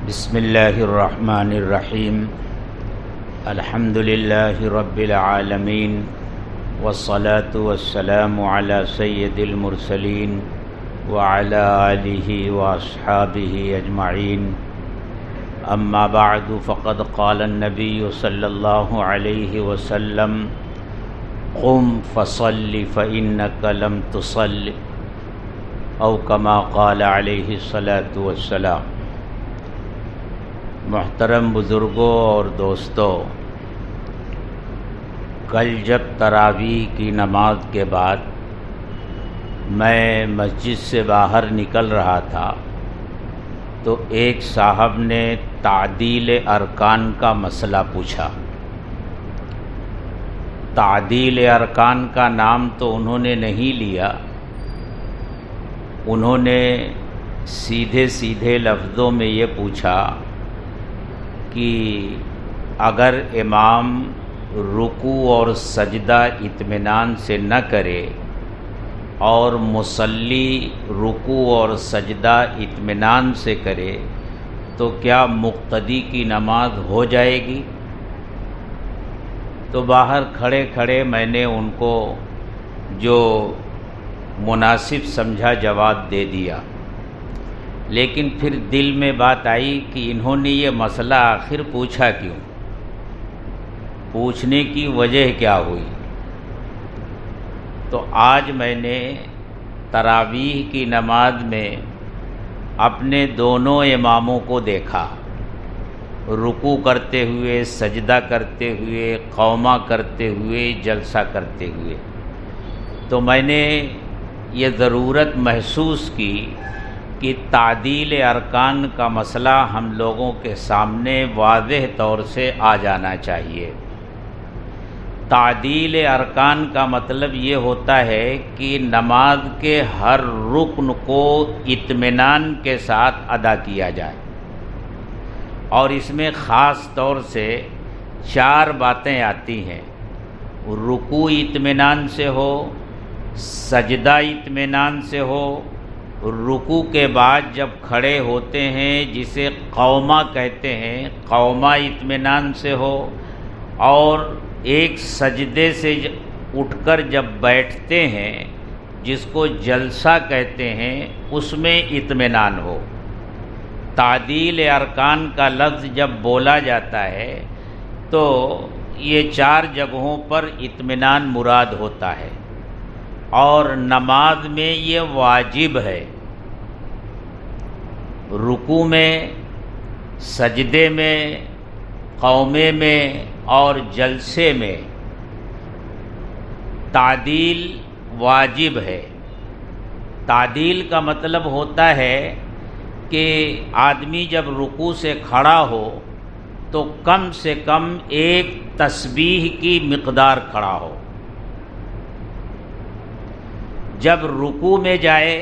بسم اللہ الرحمن الرحیم الحمد للہ رب العالمین والصلاة والسلام علی سید المرسلین وعلی آلہ واصحابہ اجمعین اما بعد فقد قال النبی صلی اللہ علیہ وسلم قم فصل فإنک لم تصل او کما قال علیہ الصلاة والسلام۔ محترم بزرگوں اور دوستوں، کل جب تراویح کی نماز کے بعد میں مسجد سے باہر نکل رہا تھا تو ایک صاحب نے تعدیل ارکان کا مسئلہ پوچھا۔ تعدیل ارکان کا نام تو انہوں نے نہیں لیا، انہوں نے سیدھے سیدھے لفظوں میں یہ پوچھا کہ اگر امام رکوع اور سجدہ اطمینان سے نہ کرے اور مصلی رکوع اور سجدہ اطمینان سے کرے تو کیا مقتدی کی نماز ہو جائے گی؟ تو باہر کھڑے کھڑے میں نے ان کو جو مناسب سمجھا جواب دے دیا، لیکن پھر دل میں بات آئی کہ انہوں نے یہ مسئلہ آخر پوچھا کیوں، پوچھنے کی وجہ کیا ہوئی؟ تو آج میں نے تراویح کی نماز میں اپنے دونوں اماموں کو دیکھا، رکوع کرتے ہوئے، سجدہ کرتے ہوئے، قومہ کرتے ہوئے، جلسہ کرتے ہوئے، تو میں نے یہ ضرورت محسوس کی کہ تعدیل ارکان کا مسئلہ ہم لوگوں کے سامنے واضح طور سے آ جانا چاہیے۔ تعدیل ارکان کا مطلب یہ ہوتا ہے کہ نماز کے ہر رکن کو اطمینان کے ساتھ ادا کیا جائے، اور اس میں خاص طور سے 4 باتیں آتی ہیں۔ رکوع اطمینان سے ہو، سجدہ اطمینان سے ہو، رکوع کے بعد جب کھڑے ہوتے ہیں جسے قومہ کہتے ہیں، قومہ اطمینان سے ہو، اور ایک سجدے سے اٹھ کر جب بیٹھتے ہیں جس کو جلسہ کہتے ہیں، اس میں اطمینان ہو۔ تعدیل ارکان کا لفظ جب بولا جاتا ہے تو یہ 4 جگہوں پر اطمینان مراد ہوتا ہے، اور نماز میں یہ واجب ہے۔ رکوع میں، سجدے میں، قومے میں اور جلسے میں تعدیل واجب ہے۔ تعدیل کا مطلب ہوتا ہے کہ آدمی جب رکوع سے کھڑا ہو تو کم سے کم ایک تسبیح کی مقدار کھڑا ہو، جب رکوع میں جائے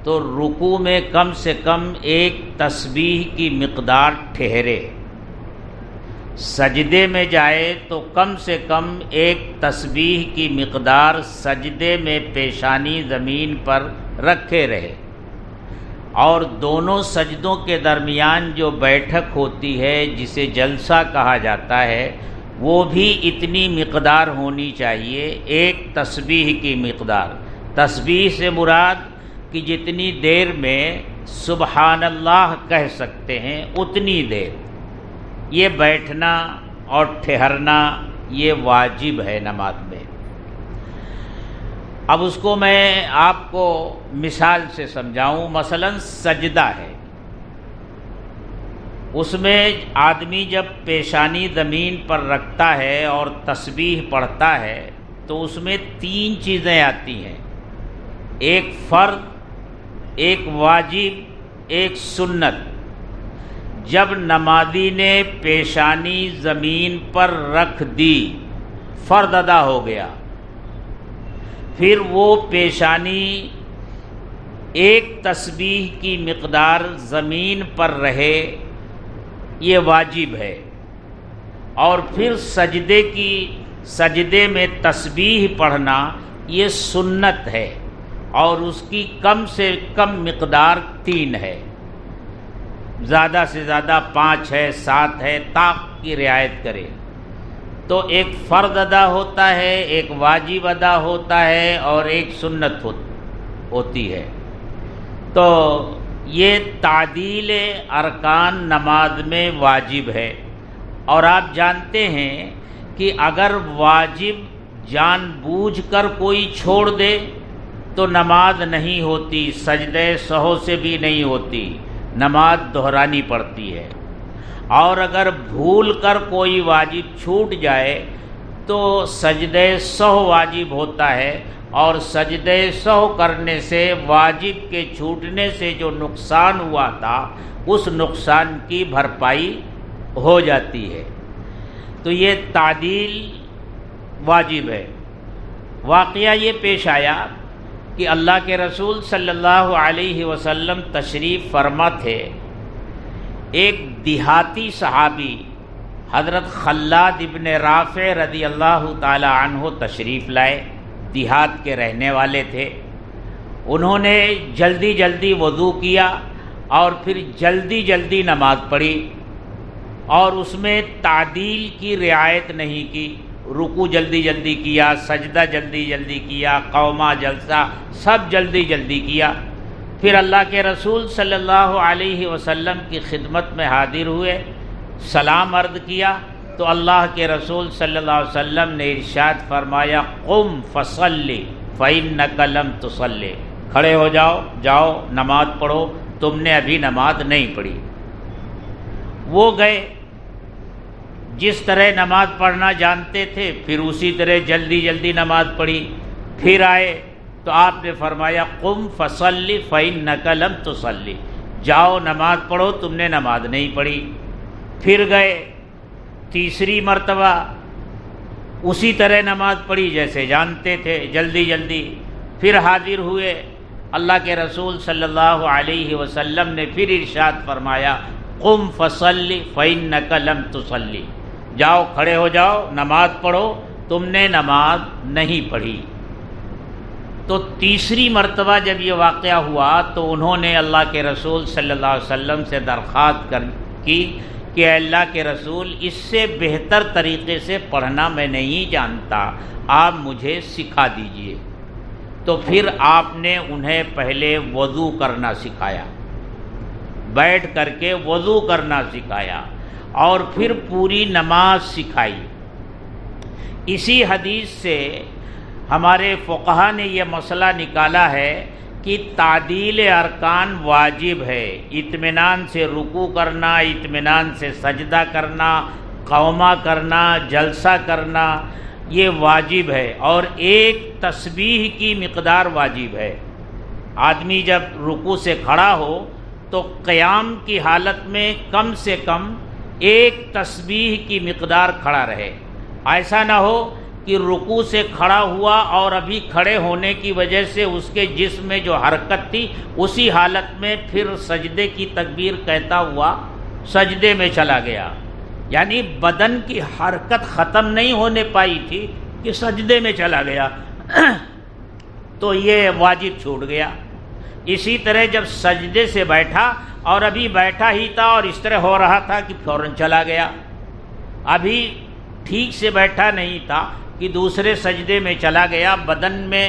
تو رکوع میں کم سے کم ایک تسبیح کی مقدار ٹھہرے، سجدے میں جائے تو کم سے کم ایک تسبیح کی مقدار سجدے میں پیشانی زمین پر رکھے رہے، اور دونوں سجدوں کے درمیان جو بیٹھک ہوتی ہے جسے جلسہ کہا جاتا ہے وہ بھی اتنی مقدار ہونی چاہیے، ایک تسبیح کی مقدار۔ تسبیح سے مراد کہ جتنی دیر میں سبحان اللہ کہہ سکتے ہیں اتنی دیر، یہ بیٹھنا اور ٹھہرنا یہ واجب ہے نماز میں۔ اب اس کو میں آپ کو مثال سے سمجھاؤں۔ مثلا سجدہ ہے، اس میں آدمی جب پیشانی زمین پر رکھتا ہے اور تسبیح پڑھتا ہے تو اس میں 3 چیزیں آتی ہیں، ایک فرض، ایک واجب، ایک سنت۔ جب نمازی نے پیشانی زمین پر رکھ دی، فرض ادا ہو گیا، پھر وہ پیشانی ایک تسبیح کی مقدار زمین پر رہے، یہ واجب ہے، اور پھر سجدے میں تسبیح پڑھنا یہ سنت ہے، اور اس کی کم سے کم مقدار 3 ہے۔ زیادہ سے زیادہ 5 ہے 7 ہے، طاق کی رعایت کرے، تو ایک فرض ادا ہوتا ہے، ایک واجب ادا ہوتا ہے اور ایک سنت ہوتی ہے۔ تو یہ تعدیل ارکان نماز میں واجب ہے، اور آپ جانتے ہیں کہ اگر واجب جان بوجھ کر کوئی چھوڑ دے تو نماز نہیں ہوتی، سجدہ سہو سے بھی نہیں ہوتی، نماز دہرانی پڑتی ہے۔ اور اگر بھول کر کوئی واجب چھوٹ جائے تو سجدہ سہو واجب ہوتا ہے، اور سجدہ سہو کرنے سے واجب کے چھوٹنے سے جو نقصان ہوا تھا اس نقصان کی بھرپائی ہو جاتی ہے۔ تو یہ تعدیل واجب ہے۔ واقعہ یہ پیش آیا کہ اللہ کے رسول صلی اللہ علیہ وسلم تشریف فرما تھے، ایک دیہاتی صحابی حضرت خلاد ابن رافع رضی اللہ تعالی عنہ تشریف لائے، دیہات کے رہنے والے تھے۔ انہوں نے جلدی جلدی وضو کیا اور پھر جلدی جلدی نماز پڑھی، اور اس میں تعدیل کی رعایت نہیں کی، رکوع جلدی جلدی کیا، سجدہ جلدی جلدی کیا، قومہ جلسہ سب جلدی جلدی کیا۔ پھر اللہ کے رسول صلی اللہ علیہ وسلم کی خدمت میں حاضر ہوئے، سلام عرض کیا تو اللہ کے رسول صلی اللہ علیہ وسلم نے ارشاد فرمایا، قم فصلی فإنک لم تصلی، کھڑے ہو جاؤ، جاؤ نماز پڑھو، تم نے ابھی نماز نہیں پڑھی۔ وہ گئے، جس طرح نماز پڑھنا جانتے تھے پھر اسی طرح جلدی جلدی نماز پڑھی۔ پھر آئے تو آپ نے فرمایا، قم فصلی فإنک لم تصلی، جاؤ نماز پڑھو، تم نے نماز نہیں پڑھی۔ پھر گئے، تیسری مرتبہ اسی طرح نماز پڑھی جیسے جانتے تھے، جلدی جلدی۔ پھر حاضر ہوئے، اللہ کے رسول صلی اللہ علیہ وسلم نے پھر ارشاد فرمایا، قم فصلی فإنک لم تصلی، جاؤ کھڑے ہو جاؤ، نماز پڑھو، تم نے نماز نہیں پڑھی۔ تو تیسری مرتبہ جب یہ واقعہ ہوا تو انہوں نے اللہ کے رسول صلی اللہ علیہ وسلم سے درخواست کی کہ اے اللہ کے رسول، اس سے بہتر طریقے سے پڑھنا میں نہیں جانتا، آپ مجھے سکھا دیجئے۔ تو پھر آپ نے انہیں پہلے وضو کرنا سکھایا، بیٹھ کر کے وضو کرنا سکھایا، اور پھر پوری نماز سکھائی۔ اسی حدیث سے ہمارے فقہا نے یہ مسئلہ نکالا ہے کہ تعدیل ارکان واجب ہے، اطمینان سے رکوع کرنا، اطمینان سے سجدہ کرنا، قومہ کرنا، جلسہ کرنا، یہ واجب ہے، اور ایک تسبیح کی مقدار واجب ہے۔ آدمی جب رکوع سے کھڑا ہو تو قیام کی حالت میں کم سے کم ایک تسبیح کی مقدار کھڑا رہے، ایسا نہ ہو کہ رکوع سے کھڑا ہوا اور ابھی کھڑے ہونے کی وجہ سے اس کے جسم میں جو حرکت تھی اسی حالت میں پھر سجدے کی تکبیر کہتا ہوا سجدے میں چلا گیا، یعنی بدن کی حرکت ختم نہیں ہونے پائی تھی کہ سجدے میں چلا گیا، تو یہ واجب چھوٹ گیا۔ اسی طرح جب سجدے سے بیٹھا اور ابھی بیٹھا ہی تھا اور اس طرح ہو رہا تھا کہ فوراً چلا گیا، ابھی ٹھیک سے بیٹھا نہیں تھا کہ دوسرے سجدے میں چلا گیا، بدن میں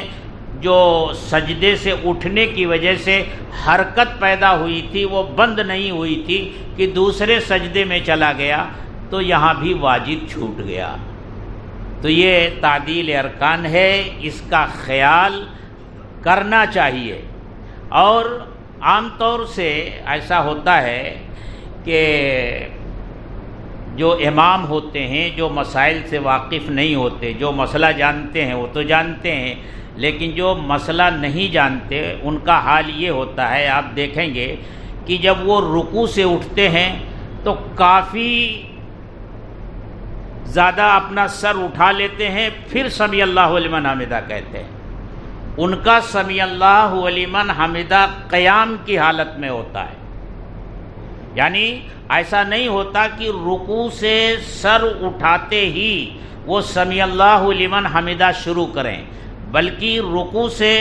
جو سجدے سے اٹھنے کی وجہ سے حرکت پیدا ہوئی تھی وہ بند نہیں ہوئی تھی کہ دوسرے سجدے میں چلا گیا، تو یہاں بھی واجب چھوٹ گیا۔ تو یہ تعدیل ارکان ہے، اس کا خیال کرنا چاہیے۔ اور عام طور سے ایسا ہوتا ہے کہ جو امام ہوتے ہیں جو مسائل سے واقف نہیں ہوتے، جو مسئلہ جانتے ہیں وہ تو جانتے ہیں، لیکن جو مسئلہ نہیں جانتے ان کا حال یہ ہوتا ہے، آپ دیکھیں گے کہ جب وہ رکوع سے اٹھتے ہیں تو کافی زیادہ اپنا سر اٹھا لیتے ہیں، پھر سمیع اللہ لمن حمدہ کہتے ہیں۔ ان کا سمیع اللہ لمن حمدہ قیام کی حالت میں ہوتا ہے، یعنی ایسا نہیں ہوتا کہ رکوع سے سر اٹھاتے ہی وہ سمیع اللہ لمن حمدہ شروع کریں، بلکہ رکوع سے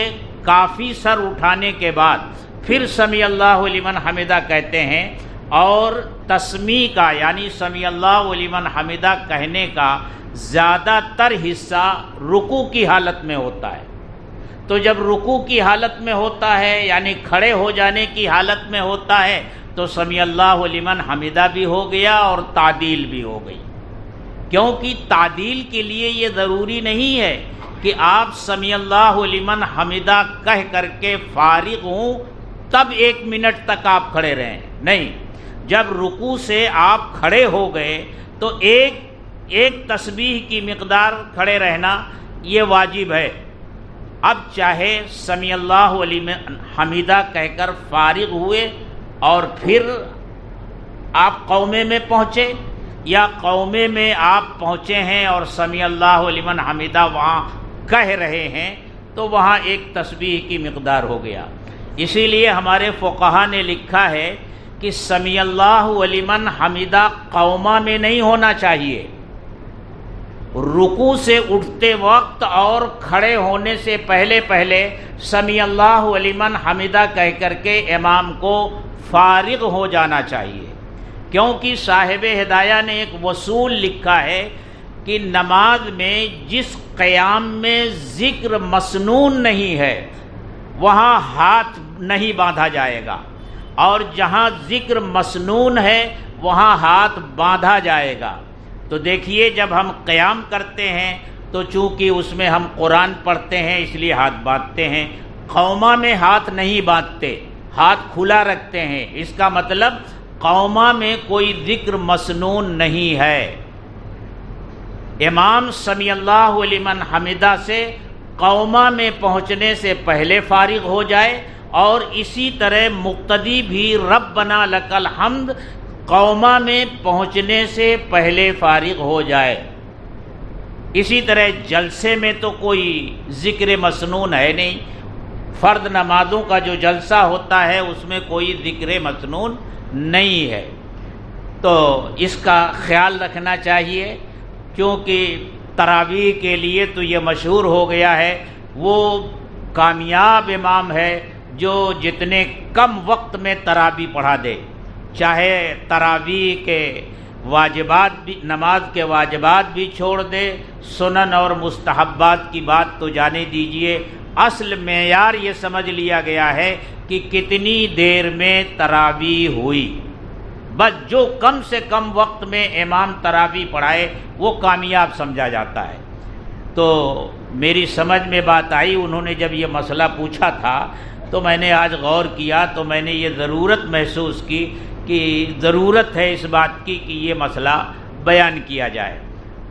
کافی سر اٹھانے کے بعد پھر سمیع اللہ لمن حمدہ کہتے ہیں، اور تسمیع کا یعنی سمیع اللہ لمن حمدہ کہنے کا زیادہ تر حصہ رکوع کی حالت میں ہوتا ہے۔ تو جب رکوع کی حالت میں ہوتا ہے یعنی کھڑے ہو جانے کی حالت میں ہوتا ہے تو سمیع اللہ لمن حمدہ بھی ہو گیا اور تعدیل بھی ہو گئی، کیونکہ تعدیل کے لیے یہ ضروری نہیں ہے کہ آپ سمیع اللہ لمن حمدہ کہہ کر کے فارغ ہوں تب 1 منٹ تک آپ کھڑے رہیں، نہیں، جب رکوع سے آپ کھڑے ہو گئے تو ایک تسبیح کی مقدار کھڑے رہنا یہ واجب ہے۔ اب چاہے سمیع اللہ لمن حمدہ کہہ کر فارغ ہوئے اور پھر آپ قومے میں پہنچے، یا قومے میں آپ پہنچے ہیں اور سمیع اللہ لمن حمدہ وہاں کہہ رہے ہیں تو وہاں ایک تسبیح کی مقدار ہو گیا۔ اسی لیے ہمارے فقہا نے لکھا ہے کہ سمیع اللہ لمن حمدہ قومہ میں نہیں ہونا چاہیے، رکوع سے اٹھتے وقت اور کھڑے ہونے سے پہلے سمیع اللہ لمن حمدہ کہہ کر کے امام کو فارغ ہو جانا چاہیے، کیونکہ صاحب ہدایہ نے ایک وصول لکھا ہے کہ نماز میں جس قیام میں ذکر مسنون نہیں ہے وہاں ہاتھ نہیں باندھا جائے گا، اور جہاں ذکر مسنون ہے وہاں ہاتھ باندھا جائے گا۔ تو دیکھیے جب ہم قیام کرتے ہیں تو چونکہ اس میں ہم قرآن پڑھتے ہیں اس لیے ہاتھ باندھتے ہیں، قومہ میں ہاتھ نہیں باندھتے، ہاتھ کھلا رکھتے ہیں، اس کا مطلب قومہ میں کوئی ذکر مسنون نہیں ہے۔ امام سمیع اللہ لمن حمدہ سے قومہ میں پہنچنے سے پہلے فارغ ہو جائے، اور اسی طرح مقتدی بھی ربنا لک الحمد قومہ میں پہنچنے سے پہلے فارغ ہو جائے۔ اسی طرح جلسے میں تو کوئی ذکر مسنون ہے نہیں، فرد نمازوں کا جو جلسہ ہوتا ہے اس میں کوئی ذکر مسنون نہیں ہے، تو اس کا خیال رکھنا چاہیے، کیونکہ تراویح کے لیے تو یہ مشہور ہو گیا ہے وہ کامیاب امام ہے جو جتنے کم وقت میں تراویح پڑھا دے، چاہے تراویح کے واجبات بھی، نماز کے واجبات بھی چھوڑ دے، سنن اور مستحبات کی بات تو جانے دیجئے، اصل معیار یہ سمجھ لیا گیا ہے کہ کتنی دیر میں تراویح ہوئی، بس جو کم سے کم وقت میں امام تراویح پڑھائے وہ کامیاب سمجھا جاتا ہے۔ تو میری سمجھ میں بات آئی، انہوں نے جب یہ مسئلہ پوچھا تھا تو میں نے آج غور کیا تو میں نے یہ ضرورت محسوس کی کہ ضرورت ہے اس بات کی کہ یہ مسئلہ بیان کیا جائے۔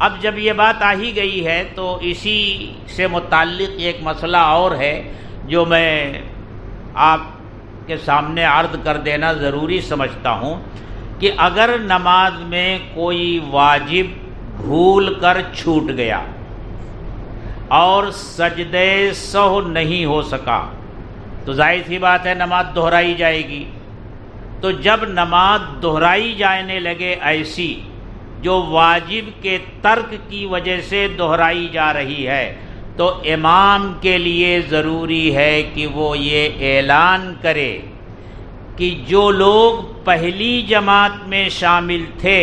اب جب یہ بات آ ہی گئی ہے تو اسی سے متعلق ایک مسئلہ اور ہے جو میں آپ کے سامنے عرض کر دینا ضروری سمجھتا ہوں کہ اگر نماز میں کوئی واجب بھول کر چھوٹ گیا اور سجدے سہو نہیں ہو سکا تو ظاہر سی بات ہے نماز دہرائی جائے گی۔ تو جب نماز دہرائی جانے لگے ایسی جو واجب کے ترک کی وجہ سے دہرائی جا رہی ہے تو امام کے لیے ضروری ہے کہ وہ یہ اعلان کرے کہ جو لوگ پہلی جماعت میں شامل تھے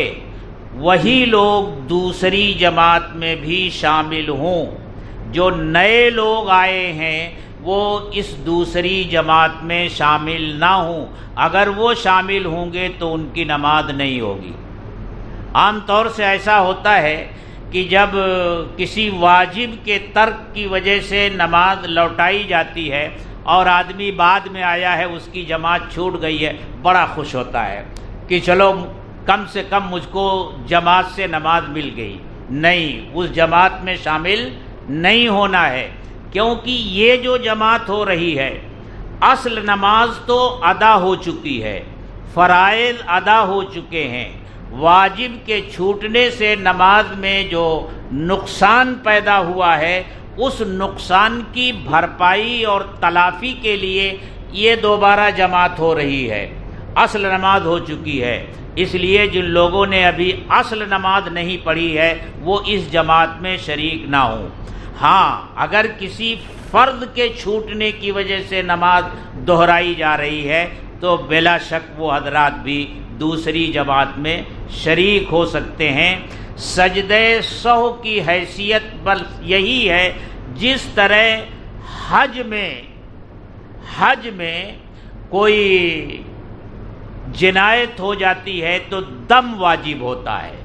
وہی لوگ دوسری جماعت میں بھی شامل ہوں، جو نئے لوگ آئے ہیں وہ اس دوسری جماعت میں شامل نہ ہوں، اگر وہ شامل ہوں گے تو ان کی نماز نہیں ہوگی۔ عام طور سے ایسا ہوتا ہے کہ جب کسی واجب کے ترک کی وجہ سے نماز لوٹائی جاتی ہے اور آدمی بعد میں آیا ہے اس کی جماعت چھوٹ گئی ہے، بڑا خوش ہوتا ہے کہ چلو کم سے کم مجھ کو جماعت سے نماز مل گئی۔ نہیں، اس جماعت میں شامل نہیں ہونا ہے، کیونکہ یہ جو جماعت ہو رہی ہے اصل نماز تو ادا ہو چکی ہے، فرائض ادا ہو چکے ہیں، واجب کے چھوٹنے سے نماز میں جو نقصان پیدا ہوا ہے اس نقصان کی بھرپائی اور تلافی کے لیے یہ دوبارہ جماعت ہو رہی ہے، اصل نماز ہو چکی ہے۔ اس لیے جن لوگوں نے ابھی اصل نماز نہیں پڑھی ہے وہ اس جماعت میں شریک نہ ہوں۔ ہاں، اگر کسی فرض کے چھوٹنے کی وجہ سے نماز دہرائی جا رہی ہے تو بلا شک وہ حضرات بھی دوسری جماعت میں شریک ہو سکتے ہیں۔ سجدہ سہو کی حیثیت بل یہی ہے جس طرح حج میں کوئی جنایت ہو جاتی ہے تو دم واجب ہوتا ہے،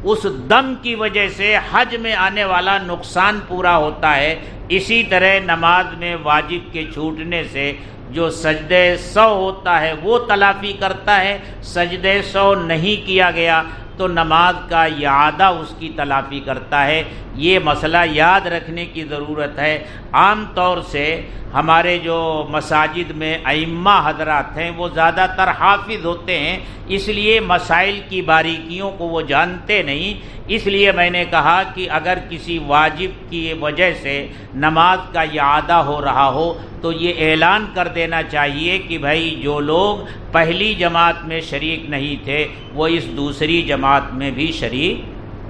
اس دم کی وجہ سے حج میں آنے والا نقصان پورا ہوتا ہے، اسی طرح نماز میں واجب کے چھوٹنے سے جو سجدہ سہو ہوتا ہے وہ تلافی کرتا ہے، سجدہ سہو نہیں کیا گیا تو نماز کا اعادہ اس کی تلافی کرتا ہے۔ یہ مسئلہ یاد رکھنے کی ضرورت ہے۔ عام طور سے ہمارے جو مساجد میں ائمہ حضرات ہیں وہ زیادہ تر حافظ ہوتے ہیں، اس لیے مسائل کی باریکیوں کو وہ جانتے نہیں، اس لیے میں نے کہا کہ اگر کسی واجب کی وجہ سے نماز کا اعادہ ہو رہا ہو تو یہ اعلان کر دینا چاہیے کہ بھائی جو لوگ پہلی جماعت میں شریک نہیں تھے وہ اس دوسری جماعت میں بھی شریک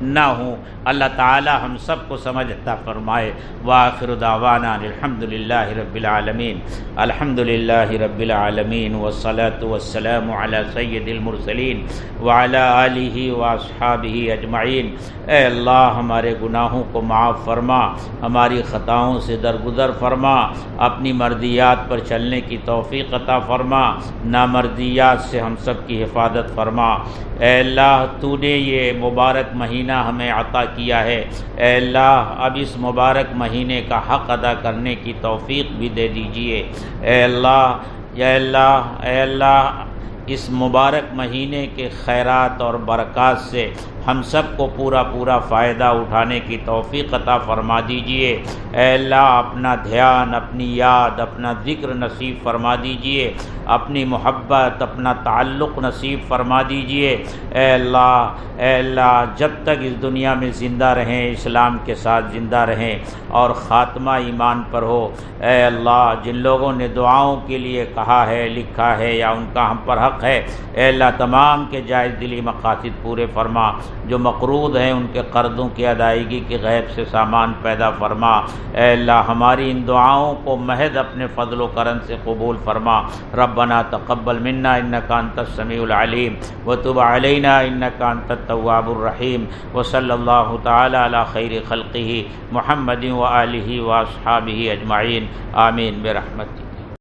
نہ ہوں۔ اللہ تعالی ہم سب کو سمجھ عطا فرمائے۔ وآخر دعوانا الحمدللہ رب العالمین، الحمدللہ رب العالمین، والصلاة والسلام علی سید المرسلین وعلی آلہ واصحابہ اجمعین۔ اے اللہ ہمارے گناہوں کو معاف فرما، ہماری خطاؤں سے درگزر فرما، اپنی مرضیات پر چلنے کی توفیق عطا فرما، نامرضیات سے ہم سب کی حفاظت فرما۔ اے اللہ تو نے یہ مبارک مہینہ ہمیں عطا کیا ہے، اے اللہ اب اس مبارک مہینے کا حق ادا کرنے کی توفیق بھی دے دیجئے۔ اے اللہ، یا اللہ، اے اللہ اس مبارک مہینے کے خیرات اور برکات سے ہم سب کو پورا فائدہ اٹھانے کی توفیق عطا فرما دیجئے۔ اے اللہ اپنا دھیان، اپنی یاد، اپنا ذکر نصیب فرما دیجئے، اپنی محبت، اپنا تعلق نصیب فرما دیجئے۔ اے اللہ جب تک اس دنیا میں زندہ رہیں اسلام کے ساتھ زندہ رہیں اور خاتمہ ایمان پر ہو۔ اے اللہ جن لوگوں نے دعاؤں کے لیے کہا ہے، لکھا ہے یا ان کا ہم پر حق ہے، اے اللہ تمام کے جائز دلی مقاصد پورے فرما، جو مقروض ہیں ان کے قرضوں کی ادائیگی کے غیب سے سامان پیدا فرما۔ اے اللہ ہماری ان دعاؤں کو محض اپنے فضل و کرم سے قبول فرما۔ ربنا تقبل منا انک انت السمیع العلیم وتب علینا انک انت التواب الرحیم، وصلی اللہ تعالی علی خیر خلقہ محمد وآلہ واصحابہ اجمعین، آمین برحمتہ۔